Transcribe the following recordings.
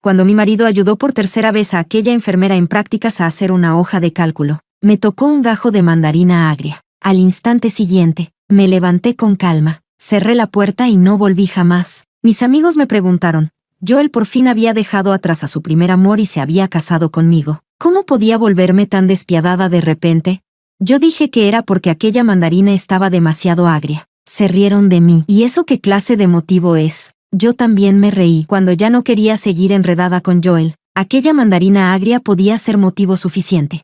cuando mi marido ayudó por tercera vez a aquella enfermera en prácticas a hacer una hoja de cálculo. Me tocó un gajo de mandarina agria. Al instante siguiente, me levanté con calma, cerré la puerta y no volví jamás. Mis amigos me preguntaron. Joel por fin había dejado atrás a su primer amor y se había casado conmigo. ¿Cómo podía volverme tan despiadada de repente? Yo dije que era porque aquella mandarina estaba demasiado agria. Se rieron de mí. ¿Y eso qué clase de motivo es? Yo también me reí. Cuando ya no quería seguir enredada con Joel, aquella mandarina agria podía ser motivo suficiente.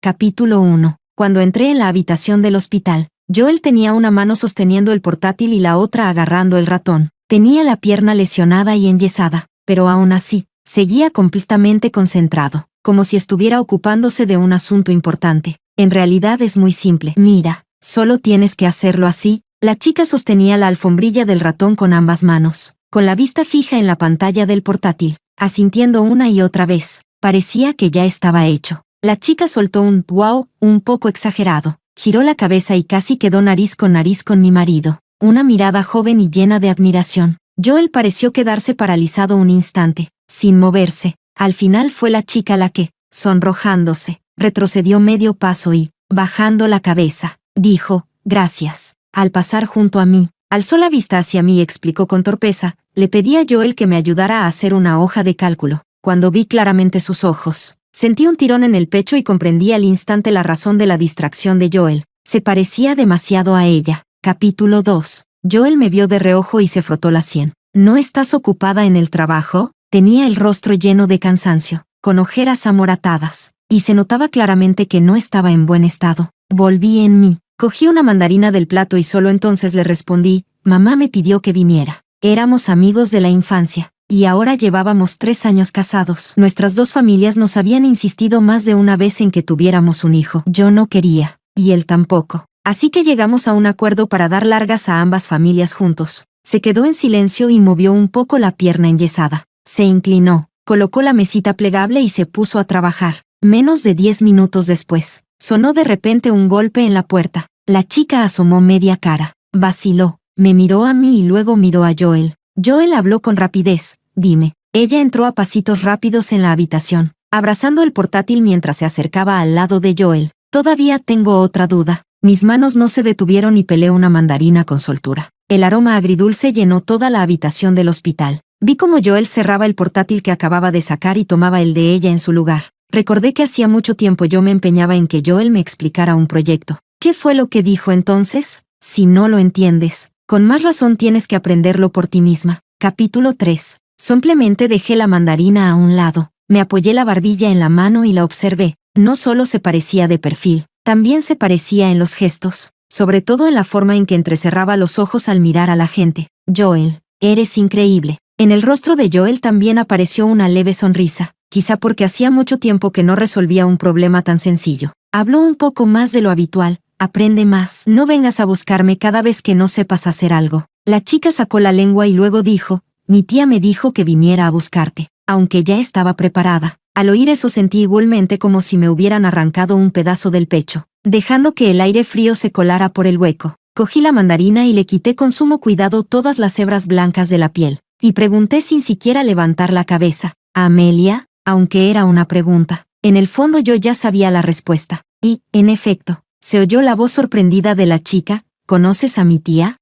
Capítulo 1. Cuando entré en la habitación del hospital, Joel tenía una mano sosteniendo el portátil y la otra agarrando el ratón. Tenía la pierna lesionada y enyesada, pero aún así, seguía completamente concentrado, como si estuviera ocupándose de un asunto importante. En realidad es muy simple. Mira, solo tienes que hacerlo así. La chica sostenía la alfombrilla del ratón con ambas manos, con la vista fija en la pantalla del portátil, asintiendo una y otra vez. Parecía que ya estaba hecho. La chica soltó un «wow» un poco exagerado, giró la cabeza y casi quedó nariz con mi marido. Una mirada joven y llena de admiración. Joel pareció quedarse paralizado un instante, sin moverse. Al final fue la chica la que, sonrojándose, retrocedió medio paso y, bajando la cabeza, dijo, «Gracias». Al pasar junto a mí, alzó la vista hacia mí y explicó con torpeza, le pedí a Joel que me ayudara a hacer una hoja de cálculo. Cuando vi claramente sus ojos, sentí un tirón en el pecho y comprendí al instante la razón de la distracción de Joel. Se parecía demasiado a ella. Capítulo 2. Joel me vio de reojo y se frotó la sien. ¿No estás ocupada en el trabajo? Tenía el rostro lleno de cansancio, con ojeras amoratadas, y se notaba claramente que no estaba en buen estado. Volví en mí. Cogí una mandarina del plato y solo entonces le respondí, mamá me pidió que viniera. Éramos amigos de la infancia, y ahora llevábamos 3 años casados. Nuestras dos familias nos habían insistido más de una vez en que tuviéramos un hijo. Yo no quería, y él tampoco. Así que llegamos a un acuerdo para dar largas a ambas familias juntos. Se quedó en silencio y movió un poco la pierna enyesada. Se inclinó, colocó la mesita plegable y se puso a trabajar. Menos de 10 minutos después, sonó de repente un golpe en la puerta. La chica asomó media cara, vaciló, me miró a mí y luego miró a Joel. Joel habló con rapidez, dime. Ella entró a pasitos rápidos en la habitación, abrazando el portátil mientras se acercaba al lado de Joel. Todavía tengo otra duda. Mis manos no se detuvieron y pelé una mandarina con soltura. El aroma agridulce llenó toda la habitación del hospital. Vi cómo Joel cerraba el portátil que acababa de sacar y tomaba el de ella en su lugar. Recordé que hacía mucho tiempo yo me empeñaba en que Joel me explicara un proyecto. ¿Qué fue lo que dijo entonces? Si no lo entiendes, con más razón tienes que aprenderlo por ti misma. Capítulo 3. Simplemente dejé la mandarina a un lado. Me apoyé la barbilla en la mano y la observé. No solo se parecía de perfil, también se parecía en los gestos, sobre todo en la forma en que entrecerraba los ojos al mirar a la gente. Joel, eres increíble. En el rostro de Joel también apareció una leve sonrisa, quizá porque hacía mucho tiempo que no resolvía un problema tan sencillo. Habló un poco más de lo habitual. Aprende más. No vengas a buscarme cada vez que no sepas hacer algo. La chica sacó la lengua y luego dijo, mi tía me dijo que viniera a buscarte, aunque ya estaba preparada. Al oír eso sentí igualmente como si me hubieran arrancado un pedazo del pecho, dejando que el aire frío se colara por el hueco. Cogí la mandarina y le quité con sumo cuidado todas las hebras blancas de la piel, y pregunté sin siquiera levantar la cabeza, ¿Amelia? Aunque era una pregunta, en el fondo yo ya sabía la respuesta. Y, en efecto, se oyó la voz sorprendida de la chica, ¿conoces a mi tía?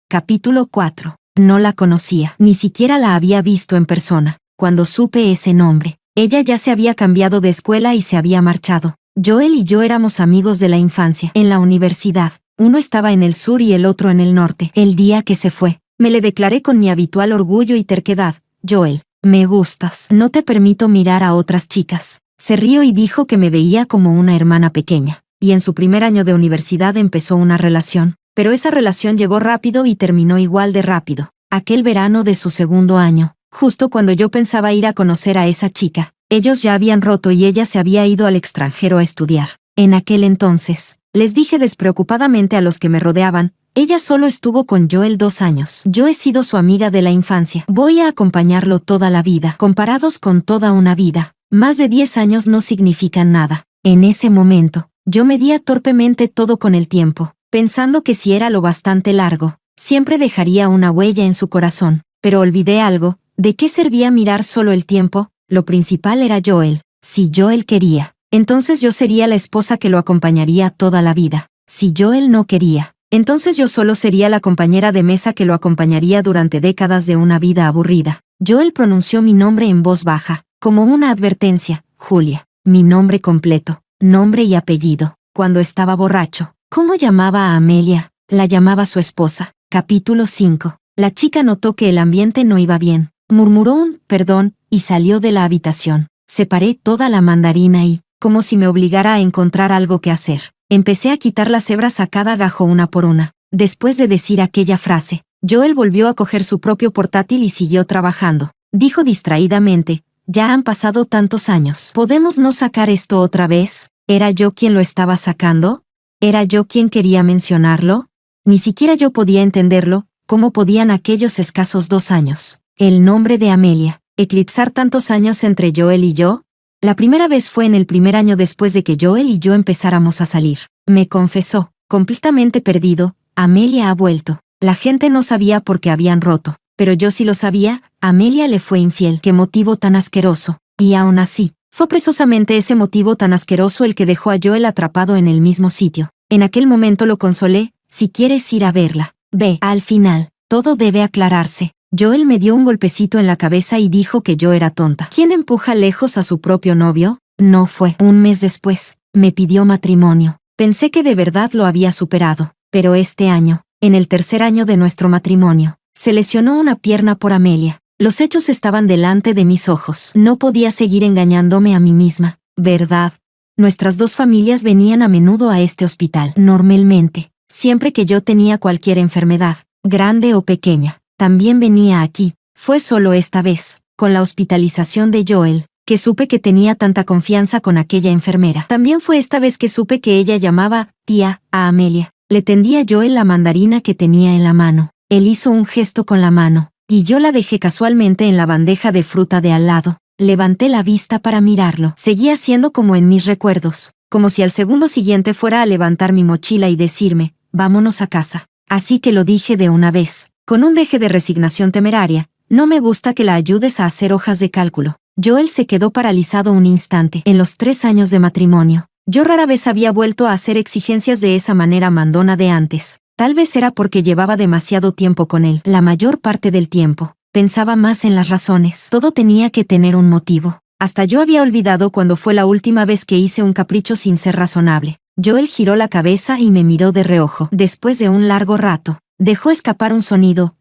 Capítulo 4. No la conocía, ni siquiera la había visto en persona. Cuando supe ese nombre, ella ya se había cambiado de escuela y se había marchado. Joel y yo éramos amigos de la infancia. En la universidad, uno estaba en el sur y el otro en el norte. El día que se fue, me le declaré con mi habitual orgullo y terquedad, Joel, me gustas. No te permito mirar a otras chicas. Se rió y dijo que me veía como una hermana pequeña, y en su primer año de universidad empezó una relación, pero esa relación llegó rápido y terminó igual de rápido. Aquel verano de su segundo año, justo cuando yo pensaba ir a conocer a esa chica, ellos ya habían roto y ella se había ido al extranjero a estudiar. En aquel entonces, les dije despreocupadamente a los que me rodeaban, ella solo estuvo con Joel 2 años. Yo he sido su amiga de la infancia. Voy a acompañarlo toda la vida. Comparados con toda una vida, más de 10 años no significan nada. En ese momento, yo medía torpemente todo con el tiempo, pensando que si era lo bastante largo, Siempre dejaría una huella en su corazón. Pero olvidé algo. ¿De qué servía mirar solo el tiempo? Lo principal era Joel. Si Joel quería, entonces yo sería la esposa que lo acompañaría toda la vida. Si Joel no quería, entonces yo solo sería la compañera de mesa que lo acompañaría durante décadas de una vida aburrida. Joel pronunció mi nombre en voz baja, como una advertencia. Julia. Mi nombre completo, nombre y apellido. Cuando estaba borracho. ¿Cómo llamaba a Amelia? La llamaba su esposa. Capítulo 5. La chica notó que el ambiente no iba bien. Murmuró un perdón y salió de la habitación. Separé toda la mandarina y, como si me obligara a encontrar algo que hacer, empecé a quitar las hebras a cada gajo una por una. Después de decir aquella frase, Joel volvió a coger su propio portátil y siguió trabajando. Dijo distraídamente, ya han pasado tantos años. ¿Podemos no sacar esto otra vez? ¿Era yo quien lo estaba sacando? ¿Era yo quien quería mencionarlo? Ni siquiera yo podía entenderlo. ¿Cómo podían aquellos escasos 2 años, el nombre de Amelia, eclipsar tantos años entre Joel y yo? La primera vez fue en el primer año después de que Joel y yo empezáramos a salir. Me confesó, completamente perdido, Amelia ha vuelto. La gente no sabía por qué habían roto, pero yo sí lo sabía, Amelia le fue infiel. ¡Qué motivo tan asqueroso! Y aún así, fue precisamente ese motivo tan asqueroso el que dejó a Joel atrapado en el mismo sitio. En aquel momento lo consolé, si quieres ir a verla. Ve, al final, todo debe aclararse. Joel me dio un golpecito en la cabeza y dijo que yo era tonta. ¿Quién empuja lejos a su propio novio? No fue. Un mes después, me pidió matrimonio. Pensé que de verdad lo había superado. Pero este año, en el tercer año de nuestro matrimonio, se lesionó una pierna por Amelia. Los hechos estaban delante de mis ojos. No podía seguir engañándome a mí misma, ¿verdad? Nuestras 2 familias venían a menudo a este hospital. Normalmente. Siempre que yo tenía cualquier enfermedad, grande o pequeña, también venía aquí. Fue solo esta vez, con la hospitalización de Joel, que supe que tenía tanta confianza con aquella enfermera. También fue esta vez que supe que ella llamaba tía a Amelia. Le tendí a Joel la mandarina que tenía en la mano. Él hizo un gesto con la mano, y yo la dejé casualmente en la bandeja de fruta de al lado. Levanté la vista para mirarlo. Seguía siendo como en mis recuerdos, como si al segundo siguiente fuera a levantar mi mochila y decirme, vámonos a casa. Así que lo dije de una vez, con un deje de resignación temeraria, no me gusta que la ayudes a hacer hojas de cálculo. Joel se quedó paralizado un instante. En los 3 años de matrimonio, yo rara vez había vuelto a hacer exigencias de esa manera mandona de antes. Tal vez era porque llevaba demasiado tiempo con él. La mayor parte del tiempo, pensaba más en las razones. Todo tenía que tener un motivo. Hasta yo había olvidado cuando fue la última vez que hice un capricho sin ser razonable. Joel giró la cabeza y me miró de reojo. Después de un largo rato, dejó escapar un sonido,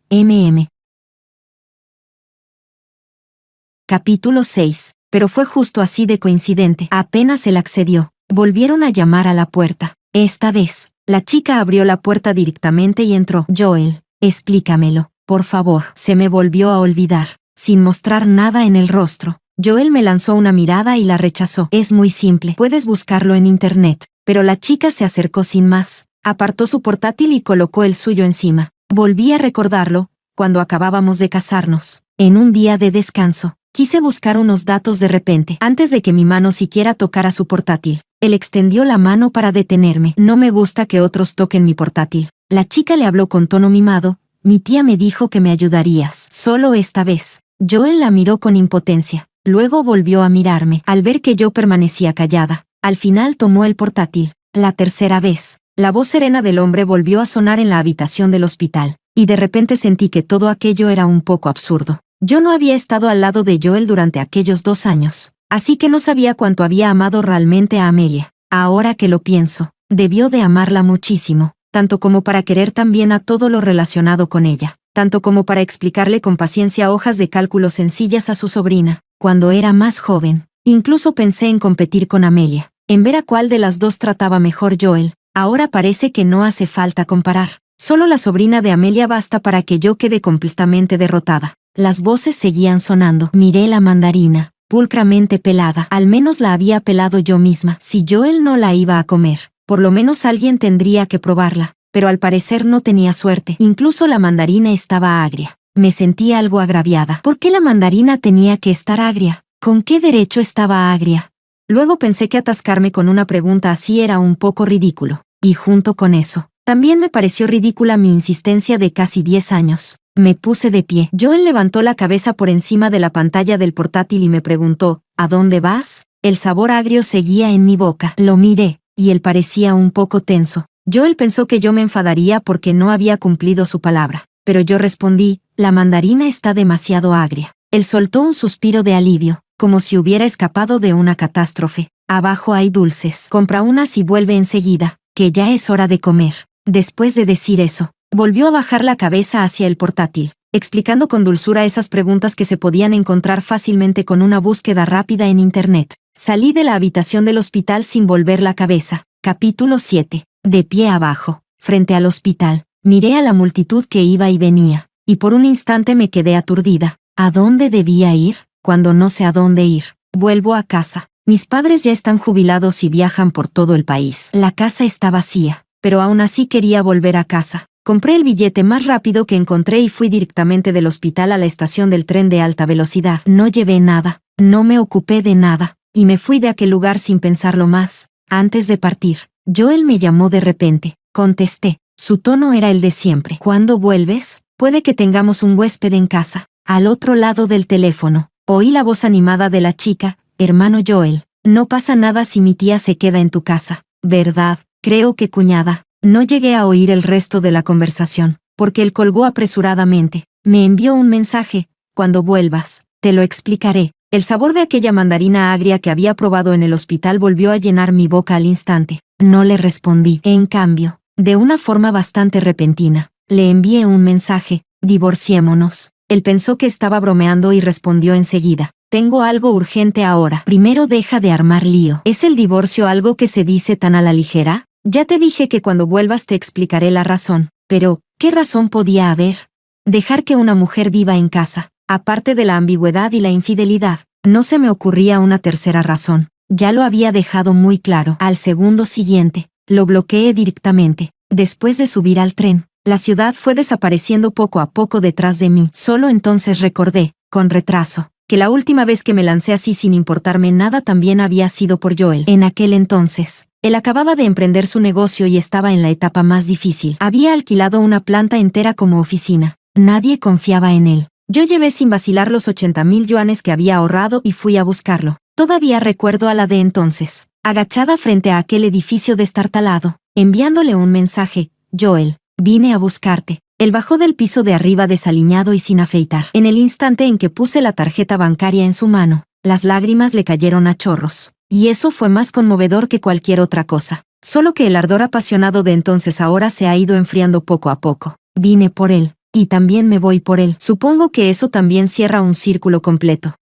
Capítulo 6. Pero fue justo así de coincidente. Apenas él accedió, volvieron a llamar a la puerta. Esta vez, la chica abrió la puerta directamente y entró. Joel, explícamelo, por favor. Se me volvió a olvidar, sin mostrar nada en el rostro. Joel me lanzó una mirada y la rechazó. Es muy simple, puedes buscarlo en internet. Pero la chica se acercó sin más, apartó su portátil y colocó el suyo encima. Volví a recordarlo, cuando acabábamos de casarnos, en un día de descanso. Quise buscar unos datos de repente, antes de que mi mano siquiera tocara su portátil. Él extendió la mano para detenerme. No me gusta que otros toquen mi portátil. La chica le habló con tono mimado. Mi tía me dijo que me ayudarías. Solo esta vez. Joel la miró con impotencia. Luego volvió a mirarme. Al ver que yo permanecía callada, al final tomó el portátil. La tercera vez, la voz serena del hombre volvió a sonar en la habitación del hospital, y de repente sentí que todo aquello era un poco absurdo. Yo no había estado al lado de Joel durante aquellos 2 años, así que no sabía cuánto había amado realmente a Amelia. Ahora que lo pienso, debió de amarla muchísimo, tanto como para querer también a todo lo relacionado con ella, tanto como para explicarle con paciencia hojas de cálculo sencillas a su sobrina. Cuando era más joven, incluso pensé en competir con Amelia, en ver a cuál de las 2 trataba mejor Joel. Ahora parece que no hace falta comparar. Solo la sobrina de Amelia basta para que yo quede completamente derrotada. Las voces seguían sonando. Miré la mandarina, pulcramente pelada. Al menos la había pelado yo misma. Si Joel no la iba a comer, por lo menos alguien tendría que probarla. Pero al parecer no tenía suerte. Incluso la mandarina estaba agria. Me sentí algo agraviada. ¿Por qué la mandarina tenía que estar agria? ¿Con qué derecho estaba agria? Luego pensé que atascarme con una pregunta así era un poco ridículo. Y junto con eso, También me pareció ridícula mi insistencia de casi 10 años. Me puse de pie. Joel levantó la cabeza por encima de la pantalla del portátil y me preguntó, ¿a dónde vas? El sabor agrio seguía en mi boca. Lo miré, y él parecía un poco tenso. Joel pensó que yo me enfadaría porque no había cumplido su palabra. Pero yo respondí, la mandarina está demasiado agria. Él soltó un suspiro de alivio, como si hubiera escapado de una catástrofe. Abajo hay dulces. Compra unas y vuelve enseguida, que ya es hora de comer. Después de decir eso, volvió a bajar la cabeza hacia el portátil, explicando con dulzura esas preguntas que se podían encontrar fácilmente con una búsqueda rápida en Internet. Salí de la habitación del hospital sin volver la cabeza. Capítulo 7. De pie abajo, frente al hospital, miré a la multitud que iba y venía, y por un instante me quedé aturdida. ¿A dónde debía ir? Cuando no sé a dónde ir, vuelvo a casa. Mis padres ya están jubilados y viajan por todo el país. La casa está vacía, pero aún así quería volver a casa. Compré el billete más rápido que encontré y fui directamente del hospital a la estación del tren de alta velocidad. No llevé nada, no me ocupé de nada, y me fui de aquel lugar sin pensarlo más. Antes de partir, Joel me llamó de repente. Contesté. Su tono era el de siempre. ¿Cuándo vuelves? Puede que tengamos un huésped en casa. Al otro lado del teléfono, oí la voz animada de la chica. Hermano Joel, no pasa nada si mi tía se queda en tu casa, ¿verdad? Creo que cuñada. No llegué a oír el resto de la conversación, porque él colgó apresuradamente. Me envió un mensaje. Cuando vuelvas, te lo explicaré. El sabor de aquella mandarina agria que había probado en el hospital volvió a llenar mi boca al instante. No le respondí. En cambio, de una forma bastante repentina, le envié un mensaje. Divorciémonos. Él pensó que estaba bromeando y respondió enseguida. Tengo algo urgente ahora. Primero deja de armar lío. ¿Es el divorcio algo que se dice tan a la ligera? Ya te dije que cuando vuelvas te explicaré la razón. Pero, ¿qué razón podía haber? Dejar que una mujer viva en casa, aparte de la ambigüedad y la infidelidad, no se me ocurría una tercera razón. Ya lo había dejado muy claro. Al segundo siguiente, lo bloqueé directamente. Después de subir al tren, la ciudad fue desapareciendo poco a poco detrás de mí. Solo entonces recordé, con retraso, que la última vez que me lancé así sin importarme nada también había sido por Joel. En aquel entonces, él acababa de emprender su negocio y estaba en la etapa más difícil. Había alquilado una planta entera como oficina. Nadie confiaba en él. Yo llevé sin vacilar los 80,000 yuanes que había ahorrado y fui a buscarlo. Todavía recuerdo a la de entonces, agachada frente a aquel edificio destartalado, enviándole un mensaje. Joel, vine a buscarte. Él bajó del piso de arriba desaliñado y sin afeitar. En el instante en que puse la tarjeta bancaria en su mano, las lágrimas le cayeron a chorros. Y eso fue más conmovedor que cualquier otra cosa. Solo que el ardor apasionado de entonces ahora se ha ido enfriando poco a poco. Vine por él, y también me voy por él. Supongo que eso también cierra un círculo completo.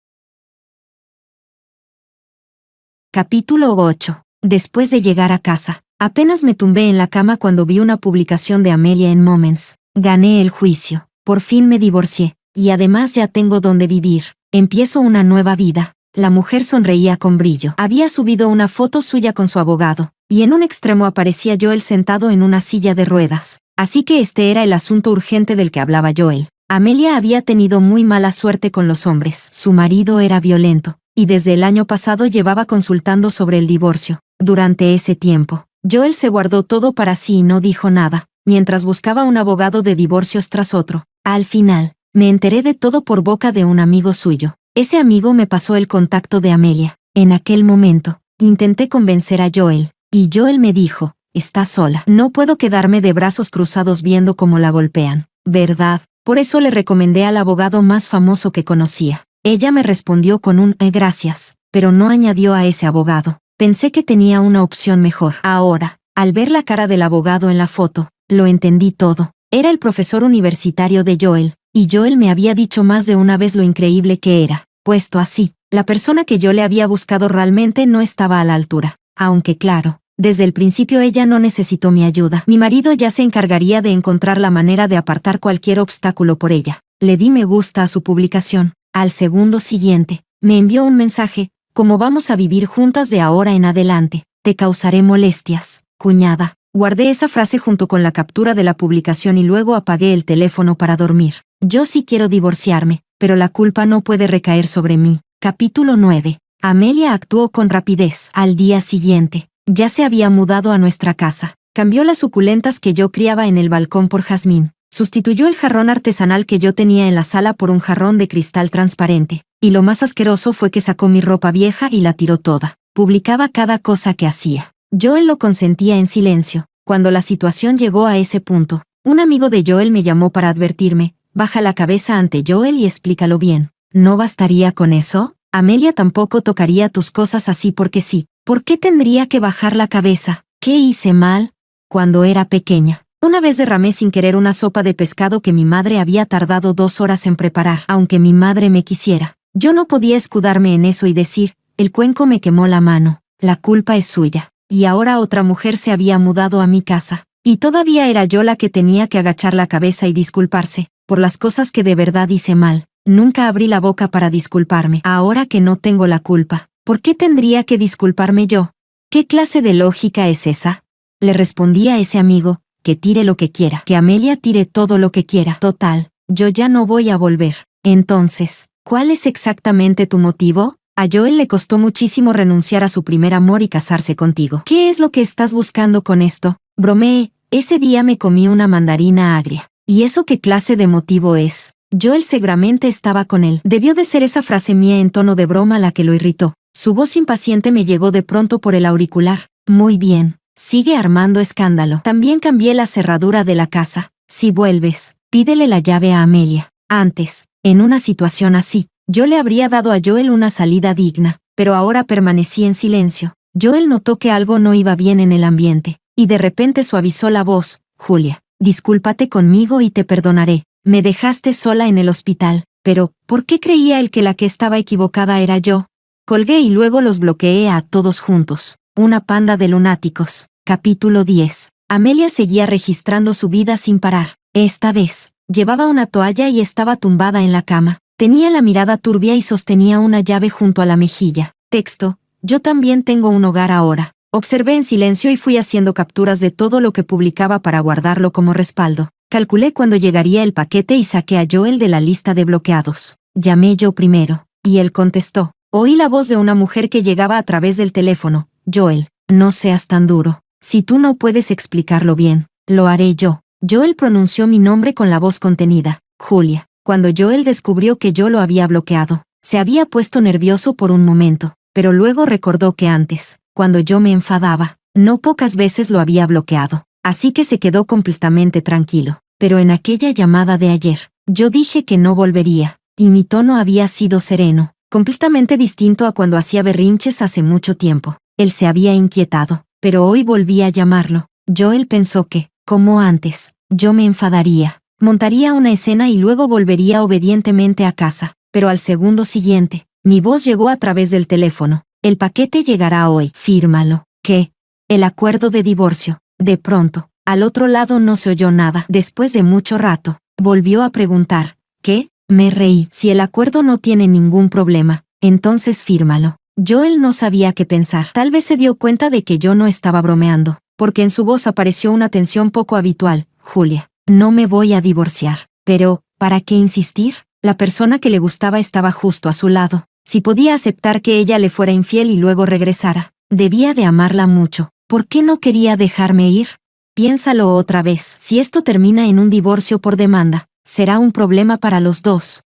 Capítulo 8. Después de llegar a casa, apenas me tumbé en la cama cuando vi una publicación de Amelia en Moments. Gané el juicio. Por fin me divorcié. Y además ya tengo donde vivir. Empiezo una nueva vida. La mujer sonreía con brillo. Había subido una foto suya con su abogado, y en un extremo aparecía Joel sentado en una silla de ruedas. Así que este era el asunto urgente del que hablaba Joel. Amelia había tenido muy mala suerte con los hombres. Su marido era violento, y desde el año pasado llevaba consultando sobre el divorcio. Durante ese tiempo, Joel se guardó todo para sí y no dijo nada, mientras buscaba un abogado de divorcios tras otro. Al final, me enteré de todo por boca de un amigo suyo. Ese amigo me pasó el contacto de Amelia. En aquel momento, intenté convencer a Joel, y Joel me dijo, «Está sola. No puedo quedarme de brazos cruzados viendo cómo la golpean, ¿verdad?» Por eso le recomendé al abogado más famoso que conocía. Ella me respondió con un «gracias», pero no añadió a ese abogado. Pensé que tenía una opción mejor. Ahora, al ver la cara del abogado en la foto, lo entendí todo. Era el profesor universitario de Joel, y Joel me había dicho más de una vez lo increíble que era. Puesto así, la persona que yo le había buscado realmente no estaba a la altura. Aunque claro, desde el principio ella no necesitó mi ayuda. Mi marido ya se encargaría de encontrar la manera de apartar cualquier obstáculo por ella. Le di me gusta a su publicación. Al segundo siguiente, me envió un mensaje. «Como vamos a vivir juntas de ahora en adelante, te causaré molestias, cuñada». Guardé esa frase junto con la captura de la publicación y luego apagué el teléfono para dormir. Yo sí quiero divorciarme, pero la culpa no puede recaer sobre mí. Capítulo 9. Amelia actuó con rapidez. Al día siguiente, ya se había mudado a nuestra casa. Cambió las suculentas que yo criaba en el balcón por jazmín. Sustituyó el jarrón artesanal que yo tenía en la sala por un jarrón de cristal transparente. Y lo más asqueroso fue que sacó mi ropa vieja y la tiró toda. Publicaba cada cosa que hacía. Joel lo consentía en silencio. Cuando la situación llegó a ese punto, un amigo de Joel me llamó para advertirme: baja la cabeza ante Joel y explícalo bien. ¿No bastaría con eso? Amelia tampoco tocaría tus cosas así porque sí. ¿Por qué tendría que bajar la cabeza? ¿Qué hice mal? Cuando era pequeña, una vez derramé sin querer una sopa de pescado que mi madre había tardado 2 horas en preparar. Aunque mi madre me quisiera, yo no podía escudarme en eso y decir: el cuenco me quemó la mano, la culpa es suya. Y ahora otra mujer se había mudado a mi casa. Y todavía era yo la que tenía que agachar la cabeza y disculparse por las cosas que de verdad hice mal. Nunca abrí la boca para disculparme. Ahora que no tengo la culpa, ¿por qué tendría que disculparme yo? ¿Qué clase de lógica es esa? Le respondí a ese amigo: que tire lo que quiera, que Amelia tire todo lo que quiera. Total, yo ya no voy a volver. Entonces, ¿cuál es exactamente tu motivo? A Joel le costó muchísimo renunciar a su primer amor y casarse contigo. ¿Qué es lo que estás buscando con esto? Bromeé: ese día me comí una mandarina agria. ¿Y eso qué clase de motivo es? Joel seguramente estaba con él. Debió de ser esa frase mía en tono de broma la que lo irritó. Su voz impaciente me llegó de pronto por el auricular: muy bien, sigue armando escándalo. También cambié la cerradura de la casa. Si vuelves, pídele la llave a Amelia. Antes, en una situación así, yo le habría dado a Joel una salida digna, pero ahora permanecí en silencio. Joel notó que algo no iba bien en el ambiente, y de repente suavizó la voz: Julia, discúlpate conmigo y te perdonaré. Me dejaste sola en el hospital, pero ¿por qué creía él que la que estaba equivocada era yo? Colgué y luego los bloqueé a todos juntos. Una panda de lunáticos. Capítulo 10. Amelia seguía registrando su vida sin parar. Esta vez, llevaba una toalla y estaba tumbada en la cama. Tenía la mirada turbia y sostenía una llave junto a la mejilla. Texto: yo también tengo un hogar ahora. Observé en silencio y fui haciendo capturas de todo lo que publicaba para guardarlo como respaldo. Calculé cuándo llegaría el paquete y saqué a Joel de la lista de bloqueados. Llamé yo primero, y él contestó. Oí la voz de una mujer que llegaba a través del teléfono. Joel, no seas tan duro. Si tú no puedes explicarlo bien, lo haré yo. Joel pronunció mi nombre con la voz contenida. Julia. Cuando Joel descubrió que yo lo había bloqueado, se había puesto nervioso por un momento, pero luego recordó que antes, cuando yo me enfadaba, no pocas veces lo había bloqueado. Así que se quedó completamente tranquilo. Pero en aquella llamada de ayer, yo dije que no volvería, y mi tono había sido sereno, completamente distinto a cuando hacía berrinches hace mucho tiempo. Él se había inquietado, pero hoy volví a llamarlo. Joel pensó que, como antes, yo me enfadaría, montaría una escena y luego volvería obedientemente a casa. Pero al segundo siguiente, mi voz llegó a través del teléfono. El paquete llegará hoy. Fírmalo. ¿Qué? El acuerdo de divorcio. De pronto, al otro lado no se oyó nada. Después de mucho rato, volvió a preguntar: ¿qué? Me reí. Si el acuerdo no tiene ningún problema, entonces fírmalo. Joel no sabía qué pensar. Tal vez se dio cuenta de que yo no estaba bromeando, porque en su voz apareció una tensión poco habitual. Julia, no me voy a divorciar. Pero, ¿para qué insistir? La persona que le gustaba estaba justo a su lado. Si podía aceptar que ella le fuera infiel y luego regresara, debía de amarla mucho. ¿Por qué no quería dejarme ir? Piénsalo otra vez. Si esto termina en un divorcio por demanda, será un problema para los dos.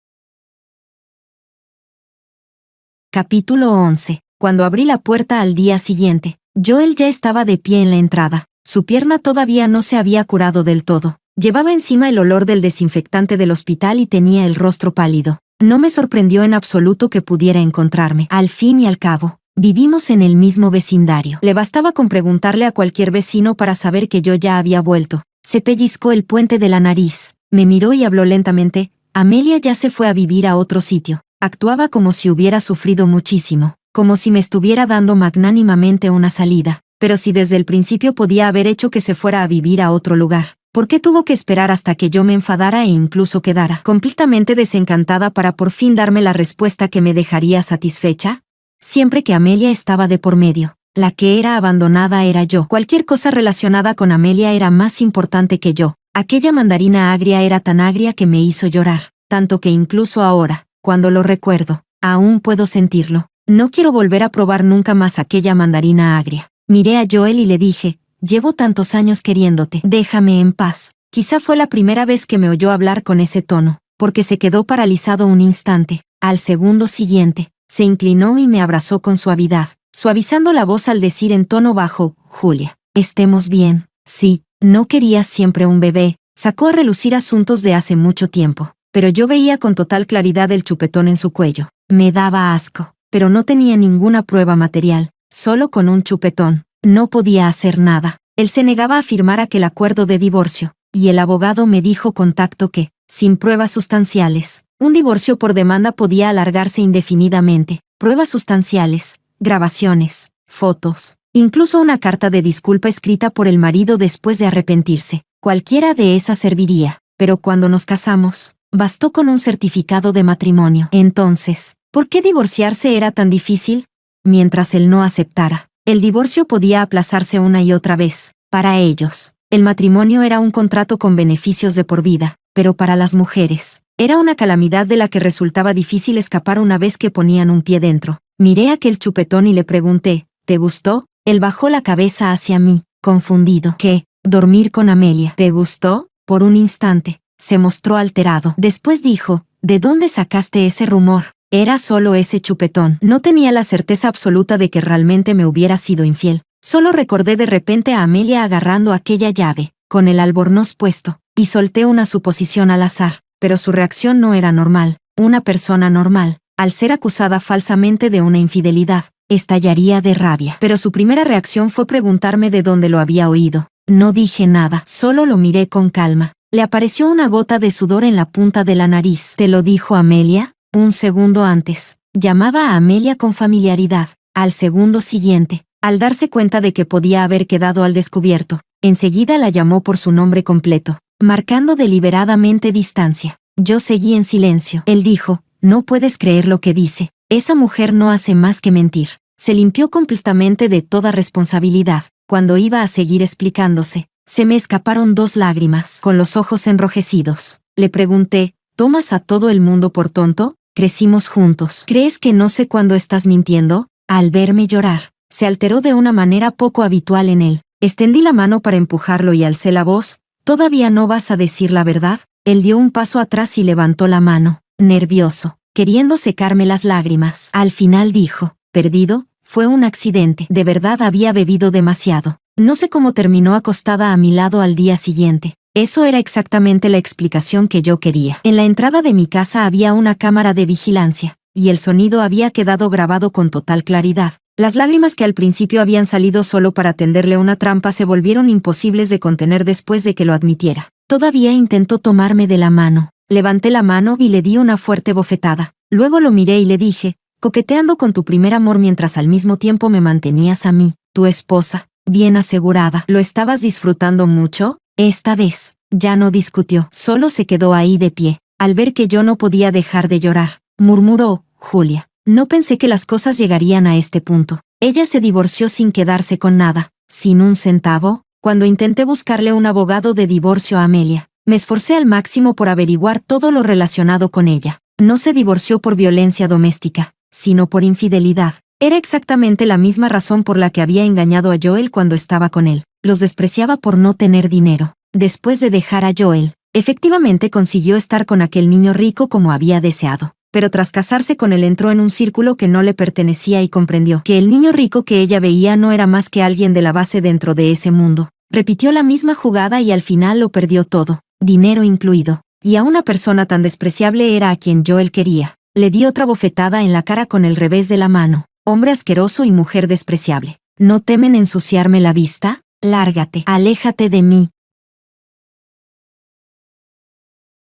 Capítulo 11. Cuando abrí la puerta al día siguiente, Joel ya estaba de pie en la entrada. Su pierna todavía no se había curado del todo. Llevaba encima el olor del desinfectante del hospital y tenía el rostro pálido. No me sorprendió en absoluto que pudiera encontrarme. Al fin y al cabo, vivimos en el mismo vecindario. Le bastaba con preguntarle a cualquier vecino para saber que yo ya había vuelto. Se pellizcó el puente de la nariz, me miró y habló lentamente. Amelia ya se fue a vivir a otro sitio. Actuaba como si hubiera sufrido muchísimo, como si me estuviera dando magnánimamente una salida. Pero si desde el principio podía haber hecho que se fuera a vivir a otro lugar, ¿por qué tuvo que esperar hasta que yo me enfadara e incluso quedara completamente desencantada para por fin darme la respuesta que me dejaría satisfecha? Siempre que Amelia estaba de por medio, la que era abandonada era yo. Cualquier cosa relacionada con Amelia era más importante que yo. Aquella mandarina agria era tan agria que me hizo llorar, tanto que incluso ahora, cuando lo recuerdo, aún puedo sentirlo. No quiero volver a probar nunca más aquella mandarina agria. Miré a Joel y le dije: llevo tantos años queriéndote. Déjame en paz. Quizá fue la primera vez que me oyó hablar con ese tono, porque se quedó paralizado un instante. Al segundo siguiente, se inclinó y me abrazó con suavidad, suavizando la voz al decir en tono bajo, Julia, estemos bien. Sí, no querías siempre un bebé. Sacó a relucir asuntos de hace mucho tiempo, pero yo veía con total claridad el chupetón en su cuello. Me daba asco, pero no tenía ninguna prueba material, solo con un chupetón. No podía hacer nada. Él se negaba a firmar aquel acuerdo de divorcio, y el abogado me dijo con tacto que, sin pruebas sustanciales, un divorcio por demanda podía alargarse indefinidamente. Pruebas sustanciales, grabaciones, fotos, incluso una carta de disculpa escrita por el marido después de arrepentirse. Cualquiera de esas serviría, pero cuando nos casamos, bastó con un certificado de matrimonio. Entonces, ¿por qué divorciarse era tan difícil? Mientras él no aceptara, el divorcio podía aplazarse una y otra vez. Para ellos, el matrimonio era un contrato con beneficios de por vida, pero para las mujeres, era una calamidad de la que resultaba difícil escapar una vez que ponían un pie dentro. Miré aquel chupetón y le pregunté, ¿te gustó? Él bajó la cabeza hacia mí, confundido. ¿Qué? ¿Dormir con Amelia? ¿Te gustó? Por un instante, se mostró alterado. Después dijo, ¿de dónde sacaste ese rumor? Era solo ese chupetón. No tenía la certeza absoluta de que realmente me hubiera sido infiel. Solo recordé de repente a Amelia agarrando aquella llave, con el albornoz puesto, y solté una suposición al azar, pero su reacción no era normal. Una persona normal, al ser acusada falsamente de una infidelidad, estallaría de rabia. Pero su primera reacción fue preguntarme de dónde lo había oído. No dije nada, solo lo miré con calma. Le apareció una gota de sudor en la punta de la nariz. ¿Te lo dijo Amelia? Un segundo antes, llamaba a Amelia con familiaridad. Al segundo siguiente, al darse cuenta de que podía haber quedado al descubierto, enseguida la llamó por su nombre completo, marcando deliberadamente distancia. Yo seguí en silencio. Él dijo, no puedes creer lo que dice. Esa mujer no hace más que mentir. Se limpió completamente de toda responsabilidad. Cuando iba a seguir explicándose, se me escaparon 2 lágrimas. Con los ojos enrojecidos, le pregunté, ¿tomas a todo el mundo por tonto? Crecimos juntos. ¿Crees que no sé cuándo estás mintiendo? Al verme llorar, se alteró de una manera poco habitual en él. Extendí la mano para empujarlo y alcé la voz. ¿Todavía no vas a decir la verdad? Él dio un paso atrás y levantó la mano, nervioso, queriendo secarme las lágrimas. Al final dijo, perdido, fue un accidente. De verdad había bebido demasiado. No sé cómo terminó acostada a mi lado al día siguiente. Eso era exactamente la explicación que yo quería. En la entrada de mi casa había una cámara de vigilancia, y el sonido había quedado grabado con total claridad. Las lágrimas que al principio habían salido solo para tenderle una trampa se volvieron imposibles de contener después de que lo admitiera. Todavía intentó tomarme de la mano. Levanté la mano y le di una fuerte bofetada. Luego lo miré y le dije, coqueteando con tu primer amor mientras al mismo tiempo me mantenías a mí, tu esposa, bien asegurada. ¿Lo estabas disfrutando mucho? Esta vez, ya no discutió, solo se quedó ahí de pie. Al ver que yo no podía dejar de llorar, murmuró, Julia, no pensé que las cosas llegarían a este punto. Ella se divorció sin quedarse con nada, sin un centavo. Cuando intenté buscarle un abogado de divorcio a Amelia, me esforcé al máximo por averiguar todo lo relacionado con ella. No se divorció por violencia doméstica, sino por infidelidad. Era exactamente la misma razón por la que había engañado a Joel cuando estaba con él. Los despreciaba por no tener dinero. Después de dejar a Joel, efectivamente consiguió estar con aquel niño rico como había deseado. Pero tras casarse con él entró en un círculo que no le pertenecía y comprendió que el niño rico que ella veía no era más que alguien de la base dentro de ese mundo. Repitió la misma jugada y al final lo perdió todo, dinero incluido. Y a una persona tan despreciable era a quien Joel quería. Le di otra bofetada en la cara con el revés de la mano. Hombre asqueroso y mujer despreciable. ¿No temen ensuciarme la vista? Lárgate, aléjate de mí.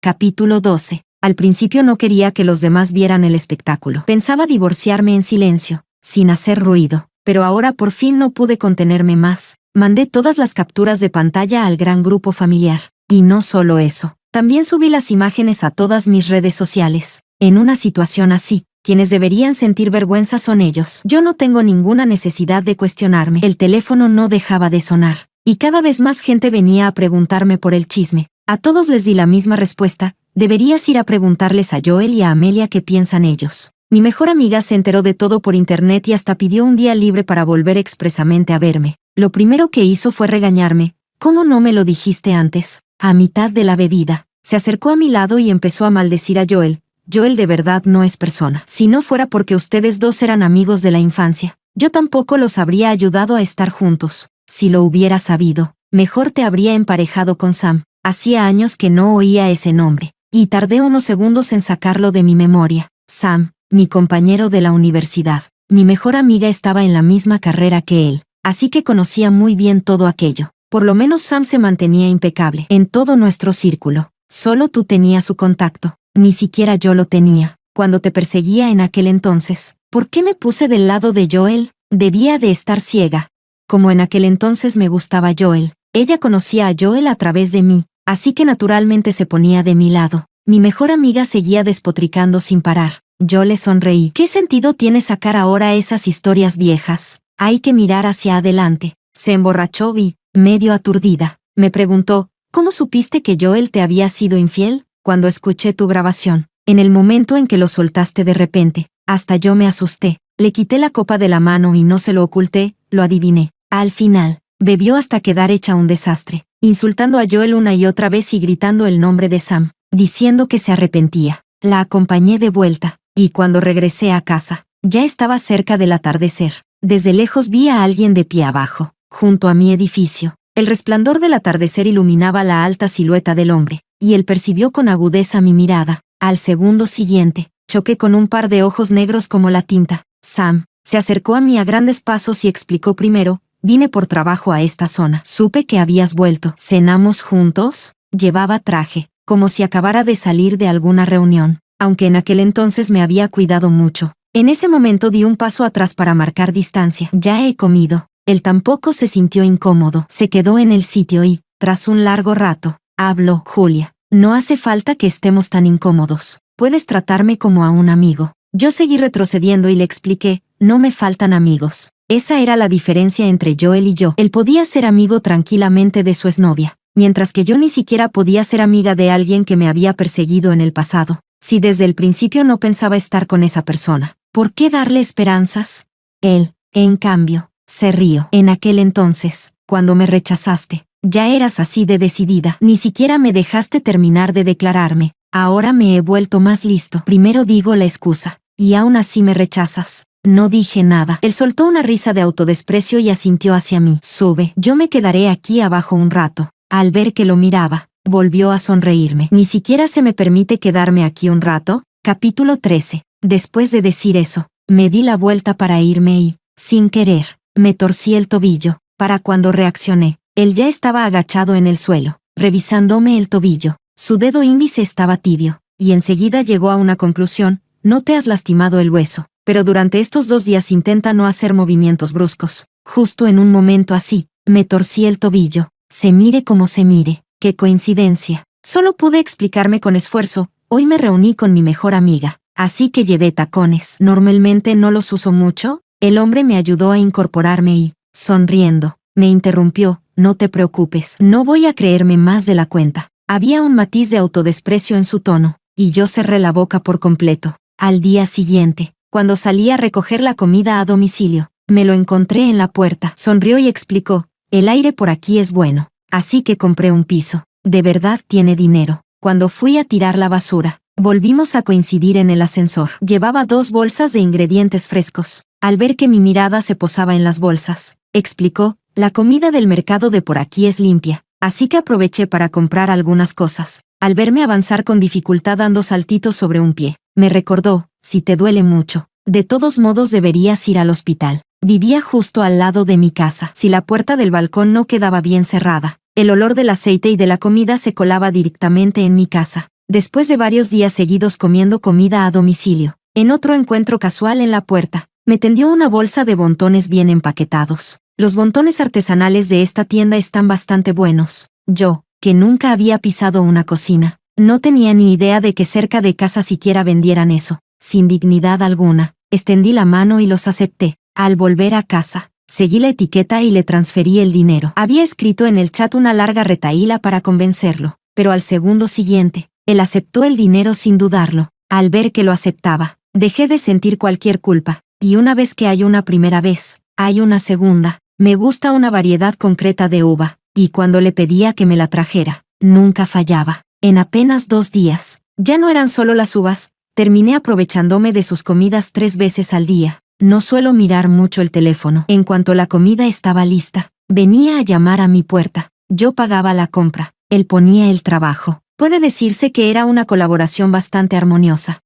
Capítulo 12. Al principio no quería que los demás vieran el espectáculo. Pensaba divorciarme en silencio, sin hacer ruido, pero ahora por fin no pude contenerme más. Mandé todas las capturas de pantalla al gran grupo familiar. Y no solo eso, también subí las imágenes a todas mis redes sociales. En una situación así, quienes deberían sentir vergüenza son ellos. Yo no tengo ninguna necesidad de cuestionarme. El teléfono no dejaba de sonar, y cada vez más gente venía a preguntarme por el chisme. A todos les di la misma respuesta: deberías ir a preguntarles a Joel y a Amelia qué piensan ellos. Mi mejor amiga se enteró de todo por internet y hasta pidió un día libre para volver expresamente a verme. Lo primero que hizo fue regañarme. ¿Cómo no me lo dijiste antes? A mitad de la bebida, se acercó a mi lado y empezó a maldecir a Joel. Joel de verdad no es persona. Si no fuera porque ustedes dos eran amigos de la infancia, yo tampoco los habría ayudado a estar juntos. Si lo hubiera sabido, mejor te habría emparejado con Sam. Hacía años que no oía ese nombre, y tardé unos segundos en sacarlo de mi memoria. Sam, mi compañero de la universidad. Mi mejor amiga estaba en la misma carrera que él, así que conocía muy bien todo aquello. Por lo menos Sam se mantenía impecable en todo nuestro círculo. Solo tú tenías su contacto. Ni siquiera yo lo tenía. Cuando te perseguía en aquel entonces, ¿por qué me puse del lado de Joel? Debía de estar ciega. Como en aquel entonces me gustaba Joel, ella conocía a Joel a través de mí, así que naturalmente se ponía de mi lado. Mi mejor amiga seguía despotricando sin parar. Yo le sonreí. ¿Qué sentido tiene sacar ahora esas historias viejas? Hay que mirar hacia adelante. Se emborrachó y, medio aturdida, me preguntó, ¿cómo supiste que Joel te había sido infiel? Cuando escuché tu grabación, en el momento en que lo soltaste de repente, hasta yo me asusté. Le quité la copa de la mano y no se lo oculté, lo adiviné. Al final, bebió hasta quedar hecha un desastre, insultando a Joel una y otra vez y gritando el nombre de Sam, diciendo que se arrepentía. La acompañé de vuelta, y cuando regresé a casa, ya estaba cerca del atardecer. Desde lejos vi a alguien de pie abajo, junto a mi edificio. El resplandor del atardecer iluminaba la alta silueta del hombre, y él percibió con agudeza mi mirada. Al segundo siguiente, choqué con un par de ojos negros como la tinta. Sam se acercó a mí a grandes pasos y explicó primero, vine por trabajo a esta zona. Supe que habías vuelto. ¿Cenamos juntos? Llevaba traje, como si acabara de salir de alguna reunión, aunque en aquel entonces me había cuidado mucho. En ese momento di un paso atrás para marcar distancia. Ya he comido. Él tampoco se sintió incómodo. Se quedó en el sitio y, tras un largo rato, habló. Julia, no hace falta que estemos tan incómodos. Puedes tratarme como a un amigo. Yo seguí retrocediendo y le expliqué, no me faltan amigos. Esa era la diferencia entre Joel y yo. Él podía ser amigo tranquilamente de su exnovia, mientras que yo ni siquiera podía ser amiga de alguien que me había perseguido en el pasado. Si desde el principio no pensaba estar con esa persona, ¿por qué darle esperanzas? Él, en cambio, se rió. En aquel entonces, cuando me rechazaste, ya eras así de decidida. Ni siquiera me dejaste terminar de declararme. Ahora me he vuelto más listo. Primero digo la excusa, y aún así me rechazas. No dije nada. Él soltó una risa de autodesprecio y asintió hacia mí. Sube. Yo me quedaré aquí abajo un rato. Al ver que lo miraba, volvió a sonreírme. ¿Ni siquiera se me permite quedarme aquí un rato? Capítulo 13. Después de decir eso, me di la vuelta para irme y, sin querer, me torcí el tobillo. Para cuando reaccioné, él ya estaba agachado en el suelo, revisándome el tobillo. Su dedo índice estaba tibio, y enseguida llegó a una conclusión, no te has lastimado el hueso, pero durante estos 2 días intenta no hacer movimientos bruscos. Justo en un momento así, me torcí el tobillo. Se mire como se mire, qué coincidencia. Solo pude explicarme con esfuerzo, hoy me reuní con mi mejor amiga, así que llevé tacones. Normalmente no los uso mucho. El hombre me ayudó a incorporarme y, sonriendo, me interrumpió, no te preocupes, no voy a creerme más de la cuenta. Había un matiz de autodesprecio en su tono, y yo cerré la boca por completo. Al día siguiente, cuando salí a recoger la comida a domicilio, me lo encontré en la puerta. Sonrió y explicó, el aire por aquí es bueno, así que compré un piso. De verdad tiene dinero. Cuando fui a tirar la basura, volvimos a coincidir en el ascensor. Llevaba 2 bolsas de ingredientes frescos. Al ver que mi mirada se posaba en las bolsas, explicó, la comida del mercado de por aquí es limpia. Así que aproveché para comprar algunas cosas. Al verme avanzar con dificultad dando saltitos sobre un pie, me recordó, si te duele mucho, de todos modos deberías ir al hospital. Vivía justo al lado de mi casa. Si la puerta del balcón no quedaba bien cerrada, el olor del aceite y de la comida se colaba directamente en mi casa. Después de varios días seguidos comiendo comida a domicilio, en otro encuentro casual en la puerta, me tendió una bolsa de bontones bien empaquetados. Los bontones artesanales de esta tienda están bastante buenos. Yo, que nunca había pisado una cocina, no tenía ni idea de que cerca de casa siquiera vendieran eso. Sin dignidad alguna, extendí la mano y los acepté. Al volver a casa, seguí la etiqueta y le transferí el dinero. Había escrito en el chat una larga retahíla para convencerlo, pero al segundo siguiente, él aceptó el dinero sin dudarlo. Al ver que lo aceptaba, Dejé de sentir cualquier culpa, y una vez que hay una primera vez, hay una segunda. Me gusta una variedad concreta de uva, y cuando le pedía que me la trajera, nunca fallaba. En apenas 2 días, ya no eran solo las uvas, terminé aprovechándome de sus comidas 3 veces al día. No suelo mirar mucho el teléfono. En cuanto la comida estaba lista, venía a llamar a mi puerta. Yo pagaba la compra, él ponía el trabajo. Puede decirse que era una colaboración bastante armoniosa.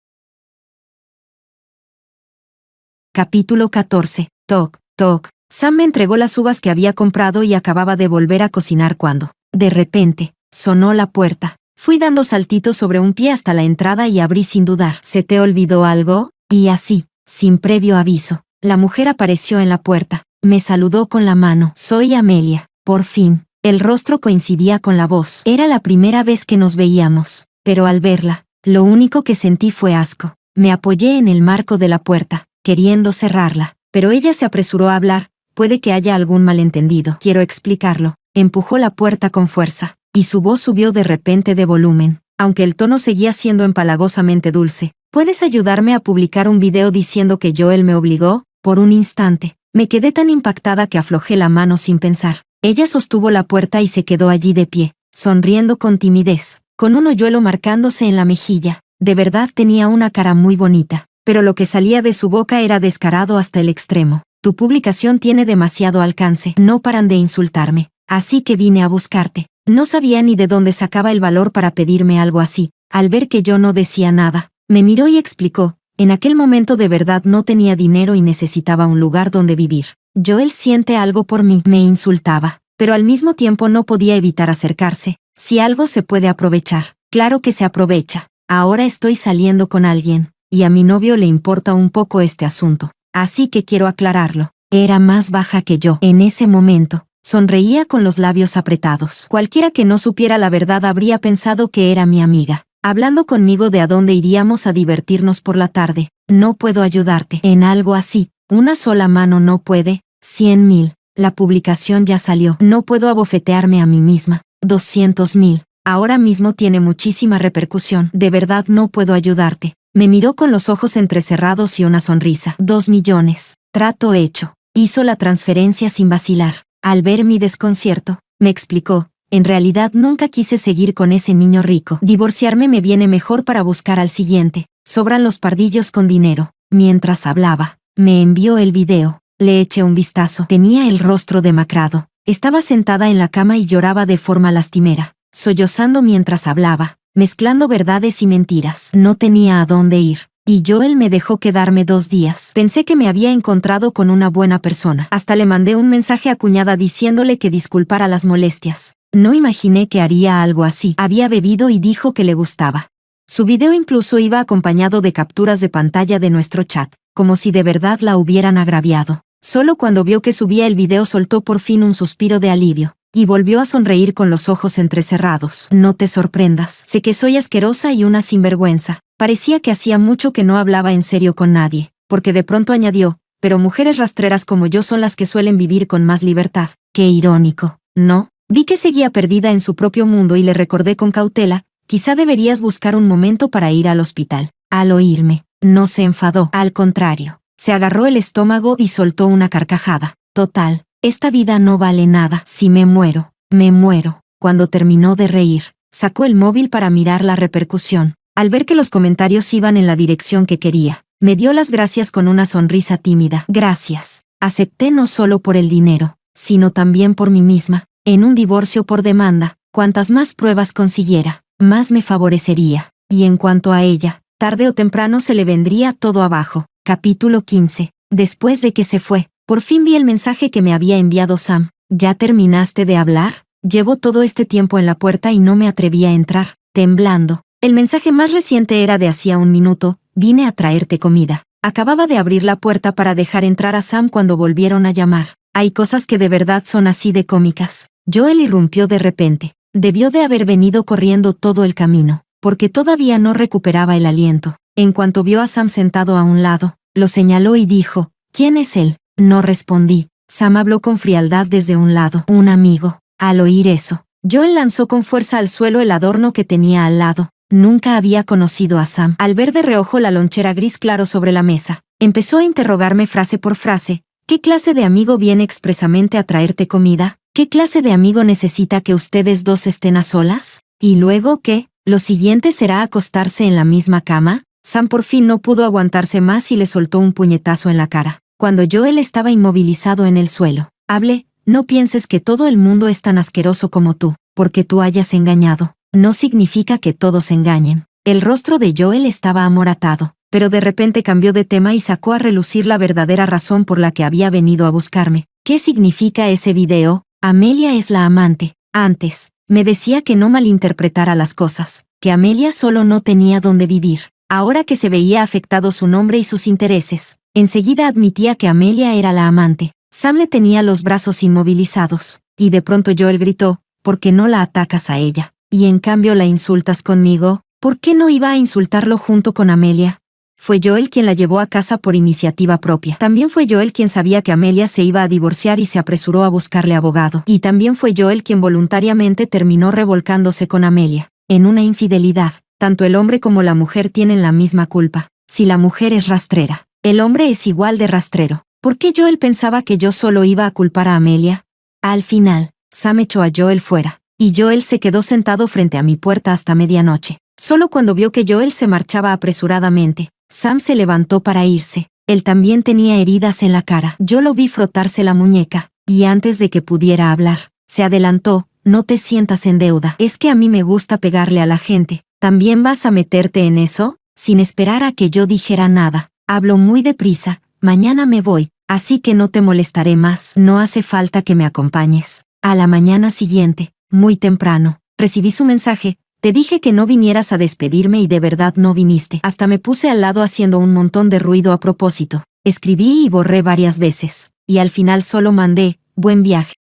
Capítulo 14. Toc, toc. Sam me entregó las uvas que había comprado y acababa de volver a cocinar cuando, de repente, sonó la puerta. Fui dando saltitos sobre un pie hasta la entrada y abrí sin dudar. ¿Se te olvidó algo? Y así, sin previo aviso, la mujer apareció en la puerta. Me saludó con la mano. Soy Amelia. Por fin, el rostro coincidía con la voz. Era la primera vez que nos veíamos, pero al verla, lo único que sentí fue asco. Me apoyé en el marco de la puerta, queriendo cerrarla, pero ella se apresuró a hablar. Puede que haya algún malentendido. Quiero explicarlo. Empujó la puerta con fuerza, y su voz subió de repente de volumen, aunque el tono seguía siendo empalagosamente dulce. ¿Puedes ayudarme a publicar un video diciendo que Joel me obligó? Por un instante, me quedé tan impactada que aflojé la mano sin pensar. Ella sostuvo la puerta y se quedó allí de pie, sonriendo con timidez, con un hoyuelo marcándose en la mejilla. De verdad tenía una cara muy bonita, pero lo que salía de su boca era descarado hasta el extremo. Tu publicación tiene demasiado alcance. No paran de insultarme, así que vine a buscarte. No sabía ni de dónde sacaba el valor para pedirme algo así. Al ver que yo no decía nada, me miró y explicó. En aquel momento de verdad no tenía dinero y necesitaba un lugar donde vivir. Joel siente algo por mí. Me insultaba, pero al mismo tiempo no podía evitar acercarse. Si algo se puede aprovechar, claro que se aprovecha. Ahora estoy saliendo con alguien, y a mi novio le importa un poco este asunto. Así que quiero aclararlo. Era más baja que yo. En ese momento, sonreía con los labios apretados. Cualquiera que no supiera la verdad habría pensado que era mi amiga, hablando conmigo de a dónde iríamos a divertirnos por la tarde. No puedo ayudarte en algo así. Una sola mano no puede. 100.000. La publicación ya salió. No puedo abofetearme a mí misma. 200.000. Ahora mismo tiene muchísima repercusión. De verdad no puedo ayudarte. Me miró con los ojos entrecerrados y una sonrisa. 2 millones. Trato hecho. Hizo la transferencia sin vacilar. Al ver mi desconcierto, me explicó. En realidad nunca quise seguir con ese niño rico. Divorciarme me viene mejor para buscar al siguiente. Sobran los pardillos con dinero. Mientras hablaba, me envió el video. Le eché un vistazo. Tenía el rostro demacrado. Estaba sentada en la cama y lloraba de forma lastimera, sollozando mientras hablaba, mezclando verdades y mentiras. No tenía a dónde ir, y Joel me dejó quedarme 2 días. Pensé que me había encontrado con una buena persona. Hasta le mandé un mensaje a cuñada diciéndole que disculpara las molestias. No imaginé que haría algo así. Había bebido y dijo que le gustaba. Su video incluso iba acompañado de capturas de pantalla de nuestro chat, como si de verdad la hubieran agraviado. Solo cuando vio que subía el video soltó por fin un suspiro de alivio, y volvió a sonreír con los ojos entrecerrados. No te sorprendas. Sé que soy asquerosa y una sinvergüenza. Parecía que hacía mucho que no hablaba en serio con nadie, porque de pronto añadió, pero mujeres rastreras como yo son las que suelen vivir con más libertad. Qué irónico, ¿no? Vi que seguía perdida en su propio mundo y le recordé con cautela, quizá deberías buscar un momento para ir al hospital. Al oírme, no se enfadó. Al contrario, se agarró el estómago y soltó una carcajada. Total, esta vida no vale nada. Si me muero, me muero. Cuando terminó de reír, sacó el móvil para mirar la repercusión. Al ver que los comentarios iban en la dirección que quería, me dio las gracias con una sonrisa tímida. Gracias. Acepté no solo por el dinero, sino también por mí misma. En un divorcio por demanda, cuantas más pruebas consiguiera, más me favorecería. Y en cuanto a ella, tarde o temprano se le vendría todo abajo. Capítulo 15. Después de que se fue, por fin vi el mensaje que me había enviado Sam. ¿Ya terminaste de hablar? Llevo todo este tiempo en la puerta y no me atreví a entrar, temblando. El mensaje más reciente era de hacía 1 minuto. Vine a traerte comida. Acababa de abrir la puerta para dejar entrar a Sam cuando volvieron a llamar. Hay cosas que de verdad son así de cómicas. Joel irrumpió de repente. Debió de haber venido corriendo todo el camino, porque todavía no recuperaba el aliento. En cuanto vio a Sam sentado a un lado, lo señaló y dijo, ¿quién es él? No respondí. Sam habló con frialdad desde un lado. Un amigo. Al oír eso, Joel lanzó con fuerza al suelo el adorno que tenía al lado. Nunca había conocido a Sam. Al ver de reojo la lonchera gris claro sobre la mesa, empezó a interrogarme frase por frase. ¿Qué clase de amigo viene expresamente a traerte comida? ¿Qué clase de amigo necesita que ustedes dos estén a solas? ¿Y luego qué? ¿Lo siguiente será acostarse en la misma cama? Sam por fin no pudo aguantarse más y le soltó un puñetazo en la cara. Cuando Joel estaba inmovilizado en el suelo, hablé, no pienses que todo el mundo es tan asqueroso como tú, porque tú hayas engañado. No significa que todos engañen. El rostro de Joel estaba amoratado, pero de repente cambió de tema y sacó a relucir la verdadera razón por la que había venido a buscarme. ¿Qué significa ese video? Amelia es la amante. Antes, me decía que no malinterpretara las cosas, que Amelia solo no tenía dónde vivir. Ahora que se veía afectado su nombre y sus intereses, enseguida admitía que Amelia era la amante. Sam le tenía los brazos inmovilizados, y de pronto Joel gritó, ¿por qué no la atacas a ella? Y en cambio la insultas conmigo, ¿por qué no iba a insultarlo junto con Amelia? Fue Joel quien la llevó a casa por iniciativa propia. También fue Joel quien sabía que Amelia se iba a divorciar y se apresuró a buscarle abogado. Y también fue Joel quien voluntariamente terminó revolcándose con Amelia. En una infidelidad, tanto el hombre como la mujer tienen la misma culpa. Si la mujer es rastrera, el hombre es igual de rastrero. ¿Por qué Joel pensaba que yo solo iba a culpar a Amelia? Al final, Sam echó a Joel fuera, y Joel se quedó sentado frente a mi puerta hasta medianoche. Solo cuando vio que Joel se marchaba apresuradamente, Sam se levantó para irse. Él también tenía heridas en la cara. Yo lo vi frotarse la muñeca, y antes de que pudiera hablar, se adelantó, no te sientas en deuda. Es que a mí me gusta pegarle a la gente. ¿También vas a meterte en eso? Sin esperar a que yo dijera nada. Hablo muy deprisa, mañana me voy, así que no te molestaré más. No hace falta que me acompañes. A la mañana siguiente, muy temprano, recibí su mensaje. Te dije que no vinieras a despedirme y de verdad no viniste. Hasta me puse al lado haciendo un montón de ruido a propósito. Escribí y borré varias veces. Y al final solo mandé, buen viaje.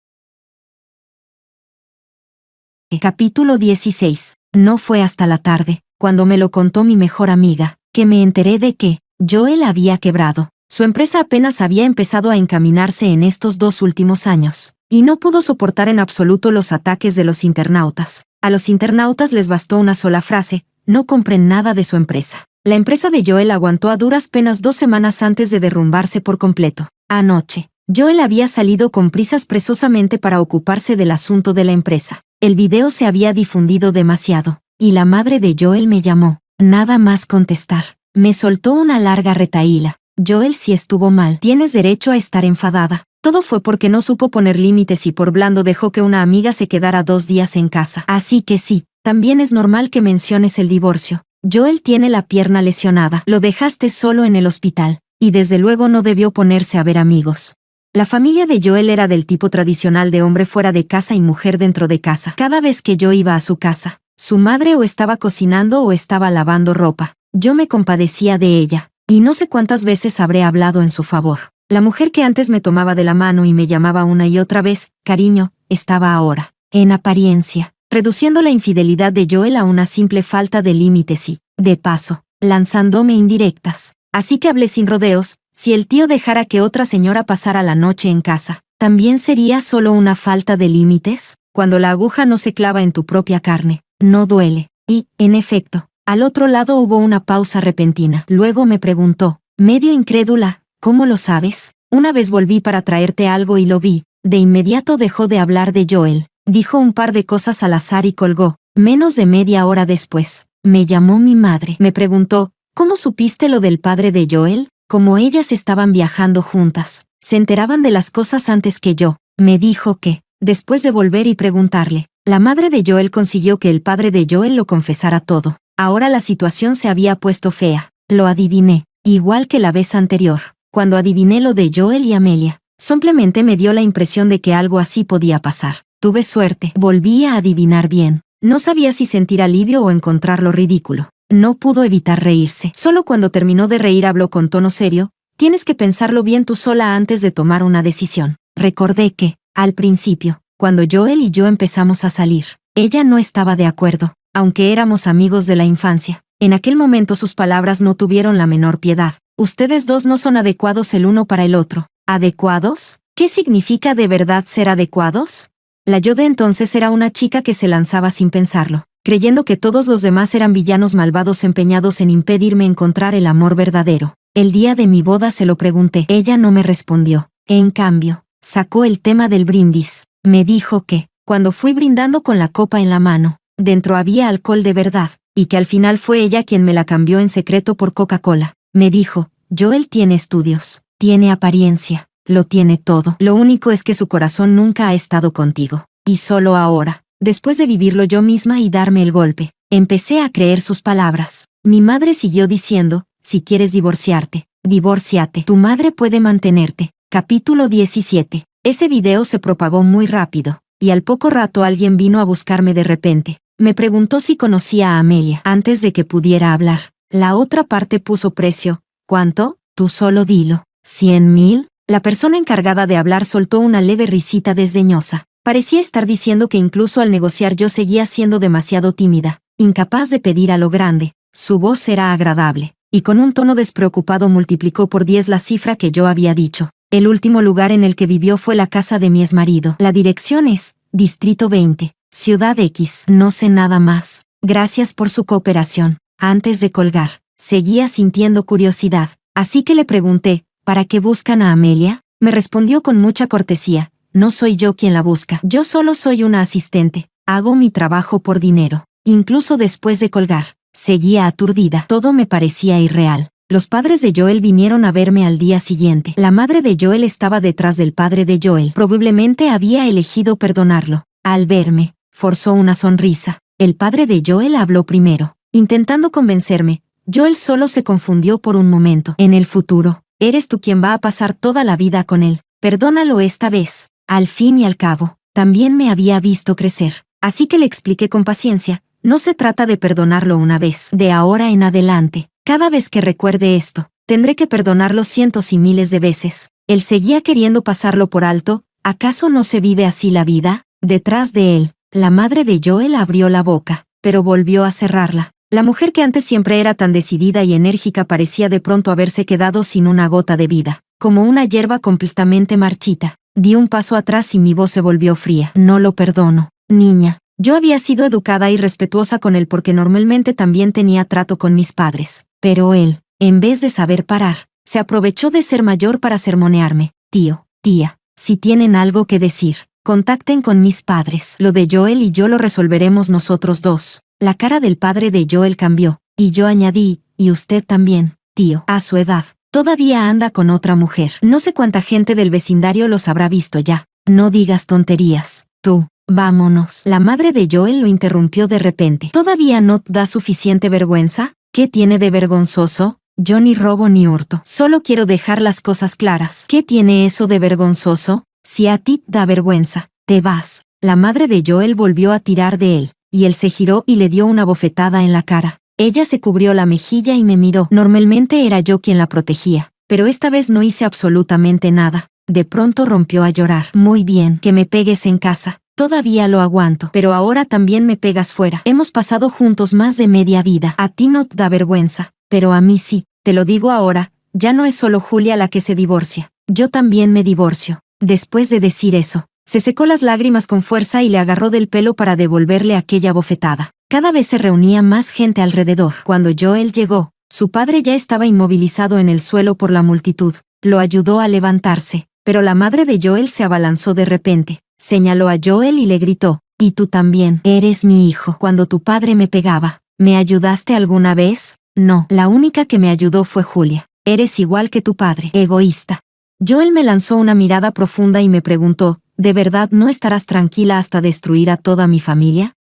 Capítulo 16. No fue hasta la tarde, cuando me lo contó mi mejor amiga, que me enteré de que Joel había quebrado. Su empresa apenas había empezado a encaminarse en estos 2 últimos años, y no pudo soportar en absoluto los ataques de los internautas. A los internautas les bastó una sola frase, no compren nada de su empresa. La empresa de Joel aguantó a duras penas 2 semanas antes de derrumbarse por completo. Anoche, Joel había salido con prisas presosamente para ocuparse del asunto de la empresa. El video se había difundido demasiado, y la madre de Joel me llamó. Nada más contestar. Me soltó una larga retahíla. Joel sí estuvo mal. Tienes derecho a estar enfadada. Todo fue porque no supo poner límites y por blando dejó que una amiga se quedara 2 días en casa. Así que sí, también es normal que menciones el divorcio. Joel tiene la pierna lesionada. Lo dejaste solo en el hospital, y desde luego no debió ponerse a ver amigos. La familia de Joel era del tipo tradicional de hombre fuera de casa y mujer dentro de casa. Cada vez que yo iba a su casa, su madre o estaba cocinando o estaba lavando ropa. Yo me compadecía de ella, y no sé cuántas veces habré hablado en su favor. La mujer que antes me tomaba de la mano y me llamaba una y otra vez, cariño, estaba ahora, en apariencia, reduciendo la infidelidad de Joel a una simple falta de límites y, de paso, lanzándome indirectas. Así que hablé sin rodeos. Si el tío dejara que otra señora pasara la noche en casa, ¿también sería solo una falta de límites? Cuando la aguja no se clava en tu propia carne, no duele. Y, en efecto, al otro lado hubo una pausa repentina. Luego me preguntó, medio incrédula, ¿cómo lo sabes? Una vez volví para traerte algo y lo vi. De inmediato dejó de hablar de Joel. Dijo un par de cosas al azar y colgó. Menos de media hora después, me llamó mi madre. Me preguntó, ¿cómo supiste lo del padre de Joel? Como ellas estaban viajando juntas, se enteraban de las cosas antes que yo. Me dijo que, después de volver y preguntarle, la madre de Joel consiguió que el padre de Joel lo confesara todo. Ahora la situación se había puesto fea. Lo adiviné, igual que la vez anterior, cuando adiviné lo de Joel y Amelia. Simplemente me dio la impresión de que algo así podía pasar. Tuve suerte, volví a adivinar bien. No sabía si sentir alivio o encontrarlo ridículo. No pudo evitar reírse. Solo cuando terminó de reír habló con tono serio, tienes que pensarlo bien tú sola antes de tomar una decisión. Recordé que, al principio, cuando Joel y yo empezamos a salir, ella no estaba de acuerdo, aunque éramos amigos de la infancia. En aquel momento sus palabras no tuvieron la menor piedad. Ustedes dos no son adecuados el uno para el otro. ¿Adecuados? ¿Qué significa de verdad ser adecuados? La yo de entonces era una chica que se lanzaba sin pensarlo. creyendo que todos los demás eran villanos malvados empeñados en impedirme encontrar el amor verdadero. El día de mi boda se lo pregunté. Ella no me respondió. En cambio, sacó el tema del brindis. Me dijo que, cuando fui brindando con la copa en la mano, dentro había alcohol de verdad, y que al final fue ella quien me la cambió en secreto por Coca-Cola. Me dijo, Joel tiene estudios, tiene apariencia, lo tiene todo. Lo único es que su corazón nunca ha estado contigo. Y solo ahora, después de vivirlo yo misma y darme el golpe, empecé a creer sus palabras. Mi madre siguió diciendo, si quieres divorciarte, divórciate. Tu madre puede mantenerte. Capítulo 17. Ese video se propagó muy rápido, y al poco rato alguien vino a buscarme de repente. Me preguntó si conocía a Amelia antes de que pudiera hablar. La otra parte puso precio. ¿Cuánto? Tú solo dilo. ¿100,000? La persona encargada de hablar soltó una leve risita desdeñosa. Parecía estar diciendo que incluso al negociar yo seguía siendo demasiado tímida, incapaz de pedir a lo grande. Su voz era agradable, y con un tono despreocupado multiplicó por 10 la cifra que yo había dicho. El último lugar en el que vivió fue la casa de mi exmarido. La dirección es Distrito 20, Ciudad X. No sé nada más. Gracias por su cooperación. Antes de colgar, seguía sintiendo curiosidad, así que le pregunté, ¿para qué buscan a Amelia? Me respondió con mucha cortesía, no soy yo quien la busca. Yo solo soy una asistente. Hago mi trabajo por dinero. Incluso después de colgar, seguía aturdida. Todo me parecía irreal. Los padres de Joel vinieron a verme al día siguiente. La madre de Joel estaba detrás del padre de Joel. Probablemente había elegido perdonarlo. Al verme, forzó una sonrisa. El padre de Joel habló primero, intentando convencerme. Joel solo se confundió por un momento. En el futuro, eres tú quien va a pasar toda la vida con él. Perdónalo esta vez. Al fin y al cabo, también me había visto crecer. Así que le expliqué con paciencia, no se trata de perdonarlo una vez. De ahora en adelante, cada vez que recuerde esto, tendré que perdonarlo cientos y miles de veces. Él seguía queriendo pasarlo por alto. ¿Acaso no se vive así la vida? Detrás de él, la madre de Joel abrió la boca, pero volvió a cerrarla. La mujer que antes siempre era tan decidida y enérgica parecía de pronto haberse quedado sin una gota de vida, como una hierba completamente marchita. Di un paso atrás y mi voz se volvió fría. No lo perdono, niña. Yo había sido educada y respetuosa con él porque normalmente también tenía trato con mis padres. Pero él, en vez de saber parar, se aprovechó de ser mayor para sermonearme. Tío, tía, si tienen algo que decir, contacten con mis padres. Lo de Joel y yo lo resolveremos nosotros dos. La cara del padre de Joel cambió, y yo añadí, y usted también, tío. A su edad, todavía anda con otra mujer. No sé cuánta gente del vecindario los habrá visto ya. No digas tonterías. Tú, vámonos. La madre de Joel lo interrumpió de repente. ¿Todavía no te da suficiente vergüenza? ¿Qué tiene de vergonzoso? Yo ni robo ni hurto. Solo quiero dejar las cosas claras. ¿Qué tiene eso de vergonzoso? Si a ti te da vergüenza, te vas. La madre de Joel volvió a tirar de él, y él se giró y le dio una bofetada en la cara. Ella se cubrió la mejilla y me miró. Normalmente era yo quien la protegía, pero esta vez no hice absolutamente nada. De pronto rompió a llorar. Muy bien, que me pegues en casa. Todavía lo aguanto, pero ahora también me pegas fuera. Hemos pasado juntos más de media vida. A ti no te da vergüenza, pero a mí sí. Te lo digo ahora, ya no es solo Julia la que se divorcia. Yo también me divorcio. Después de decir eso, se secó las lágrimas con fuerza y le agarró del pelo para devolverle aquella bofetada. Cada vez se reunía más gente alrededor. Cuando Joel llegó, su padre ya estaba inmovilizado en el suelo por la multitud. Lo ayudó a levantarse, pero la madre de Joel se abalanzó de repente. Señaló a Joel y le gritó, «Y tú también, eres mi hijo. Cuando tu padre me pegaba, ¿me ayudaste alguna vez? No, la única que me ayudó fue Julia. Eres igual que tu padre, egoísta». Joel me lanzó una mirada profunda y me preguntó, ¿de verdad no estarás tranquila hasta destruir a toda mi familia?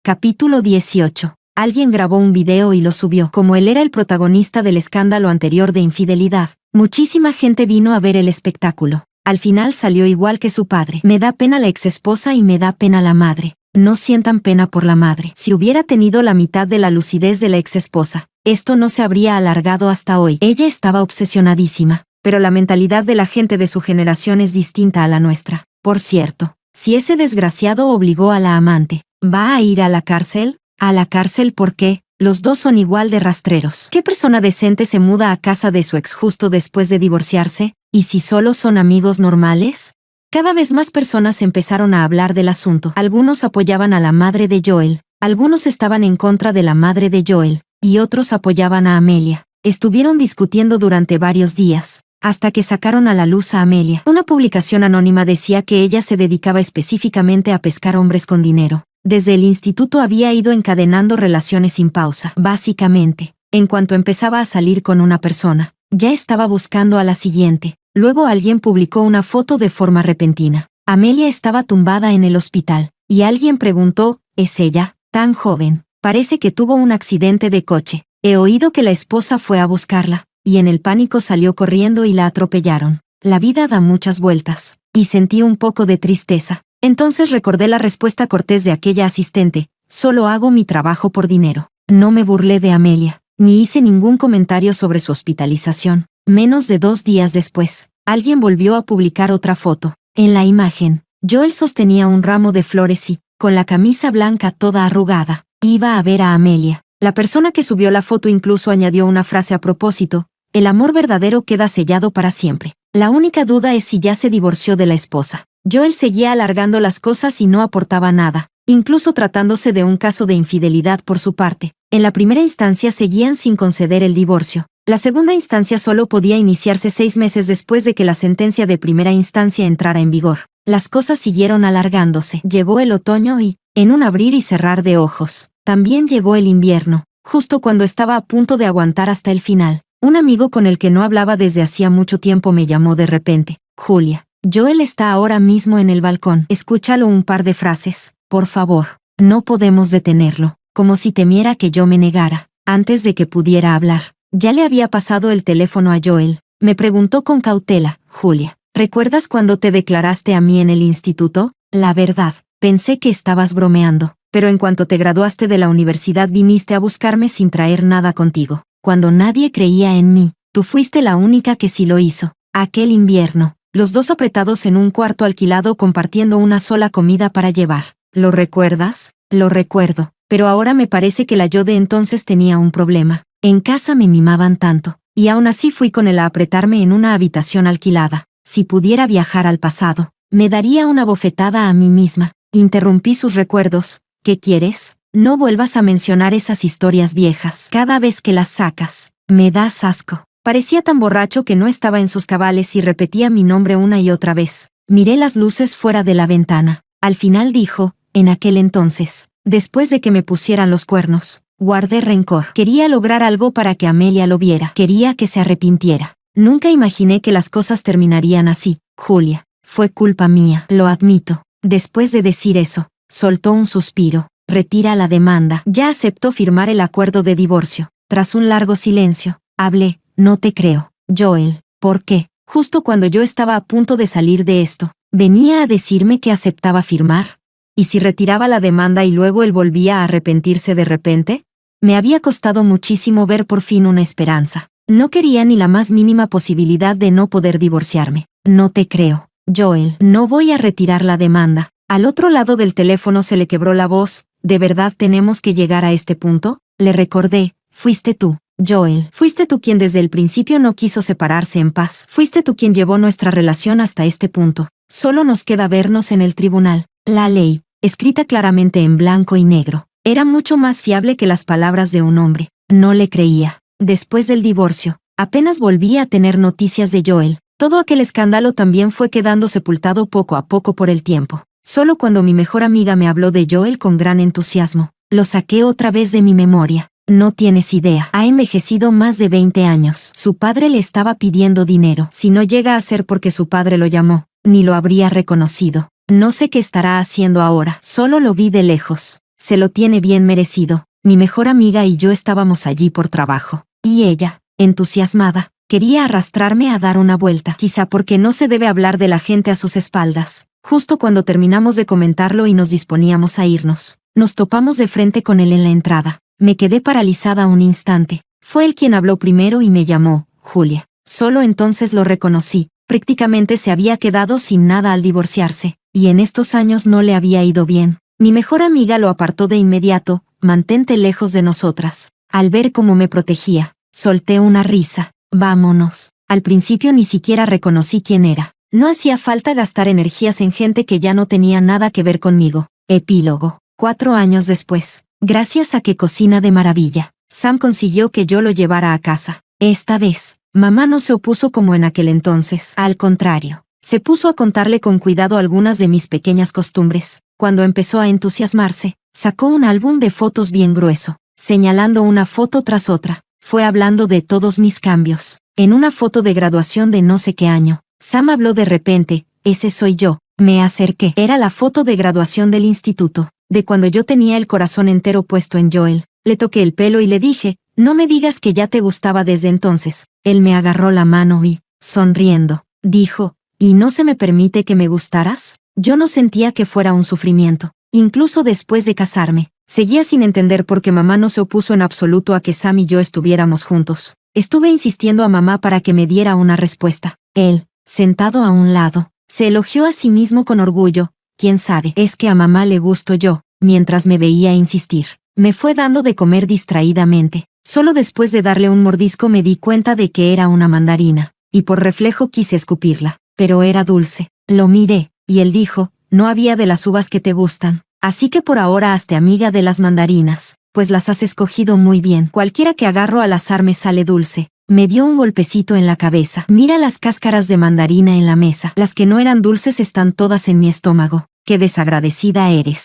Capítulo 18. Alguien grabó un video y lo subió. Como él era el protagonista del escándalo anterior de infidelidad, muchísima gente vino a ver el espectáculo. Al final salió igual que su padre. Me da pena la exesposa y me da pena la madre. No sientan pena por la madre. Si hubiera tenido la mitad de la lucidez de la exesposa, esto no se habría alargado hasta hoy. Ella estaba obsesionadísima, pero la mentalidad de la gente de su generación es distinta a la nuestra. Por cierto, si ese desgraciado obligó a la amante, ¿va a ir a la cárcel? ¿A la cárcel por qué? Los dos son igual de rastreros. ¿Qué persona decente se muda a casa de su ex justo después de divorciarse? ¿Y si solo son amigos normales? Cada vez más personas empezaron a hablar del asunto. Algunos apoyaban a la madre de Joel, algunos estaban en contra de la madre de Joel, y otros apoyaban a Amelia. Estuvieron discutiendo durante varios días, hasta que sacaron a la luz a Amelia. Una publicación anónima decía que ella se dedicaba específicamente a pescar hombres con dinero. Desde el instituto había ido encadenando relaciones sin pausa. Básicamente, en cuanto empezaba a salir con una persona, ya estaba buscando a la siguiente. Luego alguien publicó una foto de forma repentina. Amelia estaba tumbada en el hospital, y alguien preguntó, ¿es ella? Tan joven. Parece que tuvo un accidente de coche. He oído que la esposa fue a buscarla, y en el pánico salió corriendo y la atropellaron. La vida da muchas vueltas, y sentí un poco de tristeza. Entonces recordé la respuesta cortés de aquella asistente, solo hago mi trabajo por dinero. No me burlé de Amelia, ni hice ningún comentario sobre su hospitalización. Menos de 2 días después, alguien volvió a publicar otra foto. En la imagen, Joel sostenía un ramo de flores y, con la camisa blanca toda arrugada, iba a ver a Amelia. La persona que subió la foto incluso añadió una frase a propósito: el amor verdadero queda sellado para siempre. La única duda es si ya se divorció de la esposa. Joel seguía alargando las cosas y no aportaba nada, incluso tratándose de un caso de infidelidad por su parte. En la primera instancia seguían sin conceder el divorcio. La segunda instancia solo podía iniciarse 6 meses después de que la sentencia de primera instancia entrara en vigor. Las cosas siguieron alargándose. Llegó el otoño y, en un abrir y cerrar de ojos, también llegó el invierno. Justo cuando estaba a punto de aguantar hasta el final, un amigo con el que no hablaba desde hacía mucho tiempo me llamó de repente. Julia, Joel está ahora mismo en el balcón. Escúchalo un par de frases, por favor. No podemos detenerlo. Como si temiera que yo me negara, antes de que pudiera hablar. Ya le había pasado el teléfono a Joel. Me preguntó con cautela, Julia, ¿recuerdas cuando te declaraste a mí en el instituto? La verdad, pensé que estabas bromeando, pero en cuanto te graduaste de la universidad viniste a buscarme sin traer nada contigo. Cuando nadie creía en mí, tú fuiste la única que sí lo hizo. Aquel invierno, los dos apretados en un cuarto alquilado compartiendo una sola comida para llevar. ¿Lo recuerdas? Lo recuerdo, pero ahora me parece que la yo de entonces tenía un problema. En casa me mimaban tanto, y aún así fui con él a apretarme en una habitación alquilada. Si pudiera viajar al pasado, me daría una bofetada a mí misma. Interrumpí sus recuerdos. ¿Qué quieres? No vuelvas a mencionar esas historias viejas. Cada vez que las sacas, me das asco. Parecía tan borracho que no estaba en sus cabales y repetía mi nombre una y otra vez. Miré las luces fuera de la ventana. Al final dijo, en aquel entonces, después de que me pusieran los cuernos, guardé rencor. Quería lograr algo para que Amelia lo viera. Quería que se arrepintiera. Nunca imaginé que las cosas terminarían así. Julia, fue culpa mía, lo admito. Después de decir eso, soltó un suspiro. Retira la demanda. Ya aceptó firmar el acuerdo de divorcio. Tras un largo silencio, hablé. No te creo, Joel. ¿Por qué? Justo cuando yo estaba a punto de salir de esto, venía a decirme que aceptaba firmar. ¿Y si retiraba la demanda y luego él volvía a arrepentirse de repente? Me había costado muchísimo ver por fin una esperanza. No quería ni la más mínima posibilidad de no poder divorciarme. No te creo, Joel. No voy a retirar la demanda. Al otro lado del teléfono se le quebró la voz. ¿De verdad tenemos que llegar a este punto? Le recordé. Fuiste tú, Joel. Fuiste tú quien desde el principio no quiso separarse en paz. Fuiste tú quien llevó nuestra relación hasta este punto. Solo nos queda vernos en el tribunal. La ley, escrita claramente en blanco y negro, era mucho más fiable que las palabras de un hombre. No le creía. Después del divorcio, apenas volvía a tener noticias de Joel. Todo aquel escándalo también fue quedando sepultado poco a poco por el tiempo. Solo cuando mi mejor amiga me habló de Joel con gran entusiasmo, lo saqué otra vez de mi memoria. No tienes idea. Ha envejecido más de 20 años. Su padre le estaba pidiendo dinero. Si no llega a ser porque su padre lo llamó, ni lo habría reconocido. No sé qué estará haciendo ahora. Solo lo vi de lejos. Se lo tiene bien merecido. Mi mejor amiga y yo estábamos allí por trabajo. Y ella, entusiasmada, quería arrastrarme a dar una vuelta. Quizá porque no se debe hablar de la gente a sus espaldas. Justo cuando terminamos de comentarlo y nos disponíamos a irnos, nos topamos de frente con él en la entrada. Me quedé paralizada un instante. Fue él quien habló primero y me llamó, Julia. Solo entonces lo reconocí. Prácticamente se había quedado sin nada al divorciarse, y en estos años no le había ido bien. Mi mejor amiga lo apartó de inmediato. Mantente lejos de nosotras. Al ver cómo me protegía, solté una risa. Vámonos. Al principio ni siquiera reconocí quién era. No hacía falta gastar energías en gente que ya no tenía nada que ver conmigo. Epílogo. 4 años después, gracias a que cocina de maravilla, Sam consiguió que yo lo llevara a casa. Esta vez, mamá no se opuso como en aquel entonces. Al contrario, se puso a contarle con cuidado algunas de mis pequeñas costumbres. Cuando empezó a entusiasmarse, sacó un álbum de fotos bien grueso, señalando una foto tras otra. Fue hablando de todos mis cambios. En una foto de graduación de no sé qué año, Sam habló de repente, ese soy yo. Me acerqué. Era la foto de graduación del instituto, de cuando yo tenía el corazón entero puesto en Joel. Le toqué el pelo y le dije, no me digas que ya te gustaba desde entonces. Él me agarró la mano y, sonriendo, dijo, ¿y no se me permite que me gustaras? Yo no sentía que fuera un sufrimiento. Incluso después de casarme, seguía sin entender por qué mamá no se opuso en absoluto a que Sam y yo estuviéramos juntos. Estuve insistiendo a mamá para que me diera una respuesta. Él, sentado a un lado, se elogió a sí mismo con orgullo. ¿Quién sabe? Es que a mamá le gusto yo. Mientras me veía insistir, me fue dando de comer distraídamente. Solo después de darle un mordisco me di cuenta de que era una mandarina, y por reflejo quise escupirla, pero era dulce. Lo miré, y él dijo, no había de las uvas que te gustan, así que por ahora hazte amiga de las mandarinas, pues las has escogido muy bien. Cualquiera que agarro al azar me sale dulce. Me dio un golpecito en la cabeza. Mira las cáscaras de mandarina en la mesa. Las que no eran dulces están todas en mi estómago. Qué desagradecida eres.